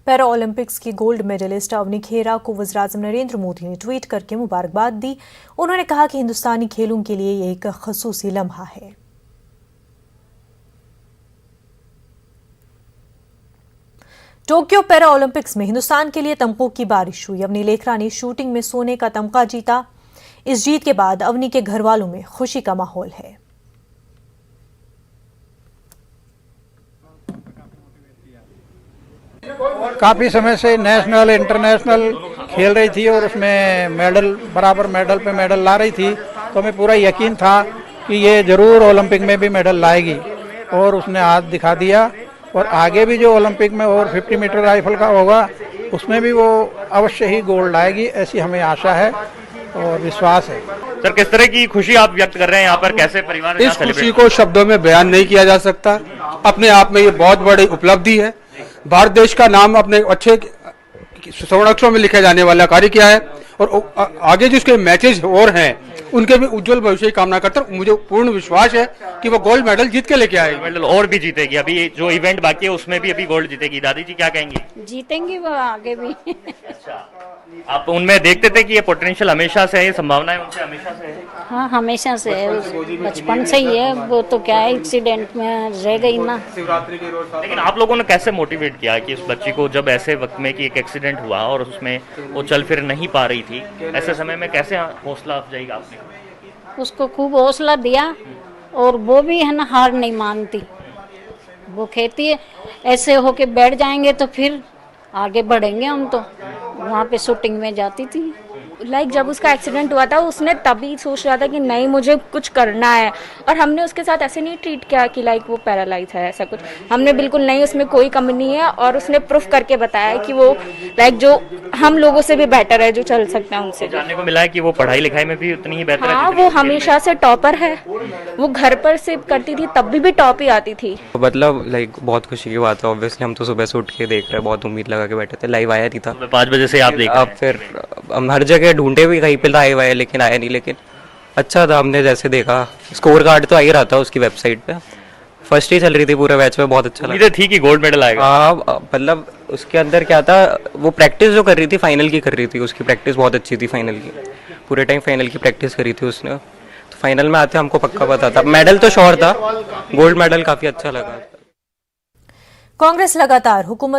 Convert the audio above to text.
Para Olympics की gold medallist Avani खेरा को वज़ीर-ए-आज़म नरेंद्र मोदी ने ट्वीट करके मुबारकबाद दी। उन्होंने कहा कि हिंदुस्तानी खेलों के लिए ये एक ख़ुसूसी लम्हा है। टोक्यो पैरा ओलंपिक्स में हिंदुस्तान के लिए तमगों की बारिश हुई। अवनी लेखरा ने शूटिंग में सोने का तमगा जीता। इस जीत के बाद अवनी के घर वालों में खुशी का माहौल है। काफ़ी समय से नेशनल इंटरनेशनल खेल रही थी और उसमें मेडल बराबर मेडल पे मेडल ला रही थी, तो हमें पूरा यकीन था कि ये ज़रूर ओलंपिक में भी मेडल लाएगी और उसने हाथ दिखा दिया। और आगे भी जो ओलंपिक में और 50 मीटर राइफल का होगा उसमें भी वो अवश्य ही गोल्ड लाएगी, ऐसी हमें आशा है और विश्वास है। सर, किस तरह की खुशी आप व्यक्त कर रहे हैं यहाँ पर, कैसे परिवार? इस खुशी को शब्दों में बयान नहीं किया जा सकता। अपने आप में ये बहुत बड़ी उपलब्धि है। भारत देश का नाम अपने अच्छे स्वर्ण अक्षरों में लिखे जाने वाला कार्य किया है और आगे जो उसके मैचेस और हैं उनके भी उज्जवल भविष्य की कामना करता हूँ। मुझे पूर्ण विश्वास है कि वो गोल्ड मेडल जीत के लेके आएगी। मेडल और भी जीतेगी। अभी जो इवेंट बाकी है उसमें भी अभी गोल्ड जीतेगी। दादी जी क्या कहेंगी? जीतेंगी वो आगे भी। अच्छा, आप उनमें देखते थे कि ये पोटेंशियल हमेशा से है, ये संभावनाएं उनसे हमेशा से है? हाँ, हमेशा से है, बचपन से ही है। वो तो क्या है, एक्सीडेंट में रह गई ना। लेकिन आप लोगों ने कैसे मोटिवेट किया कि इस बच्ची को, जब ऐसे वक्त में कि एक एक्सीडेंट हुआ और उसमें वो चल फिर नहीं पा रही थी, ऐसे समय में कैसे हौसला अफजाई आपने? उसको खूब हौसला दिया और वो भी है ना, हार नहीं मानती। वो कहती है ऐसे होके बैठ जाएंगे तो फिर आगे बढ़ेंगे हम। तो वहाँ पे शूटिंग में जाती थी। जब उसका एक्सीडेंट हुआ था उसने तभी सोच रहा था कि नहीं मुझे कुछ करना है, और हमने उसके साथ ऐसे नहीं ट्रीट किया कि वो पैरालाइज है, ऐसा कुछ हमने बिल्कुल नहीं। उसमें कोई कमी नहीं है और उसने प्रूफ करके बताया कि वो जो हम लोगों से भी बेटर है, जो चल सकते हैं उनसे। जानने को मिला है कि वो पढ़ाई लिखाई में भी उतनी ही बेहतर है। हाँ, वो हमेशा से टॉपर है। वो घर पर से करती थी तब भी टॉप ही आती थी। मतलब बहुत खुशी की बात है। ऑब्वियसली हम तो सुबह से उठ के देख रहे हैं, बहुत उम्मीद लगा के बैठे थे। लाइव आया नहीं था, 5 बजे से आप देख रहे हैं। अब फिर हम हर जगह ढूंढे भी, कहीं पे लाइव आया लेकिन आया नहीं। लेकिन अच्छा था, हमने जैसे देखा स्कोर कार्ड तो आ ही रहा था उसकी वेबसाइट पे, फर्स्ट ही चल रही थी पूरे मैच में। बहुत अच्छा लगा। थी कि गोल्ड मेडल आएगा। हाँ, मतलब उसके अंदर क्या था, वो प्रैक्टिस जो कर रही थी फाइनल की कर रही थी, उसकी प्रैक्टिस बहुत अच्छी थी फाइनल की। पूरे टाइम फाइनल की प्रैक्टिस करी थी उसने, तो फाइनल में आते हमको पक्का पता था। मेडल तो श्योर था, गोल्ड मेडल काफी अच्छा लगा। कांग्रेस लगातार हुकूमत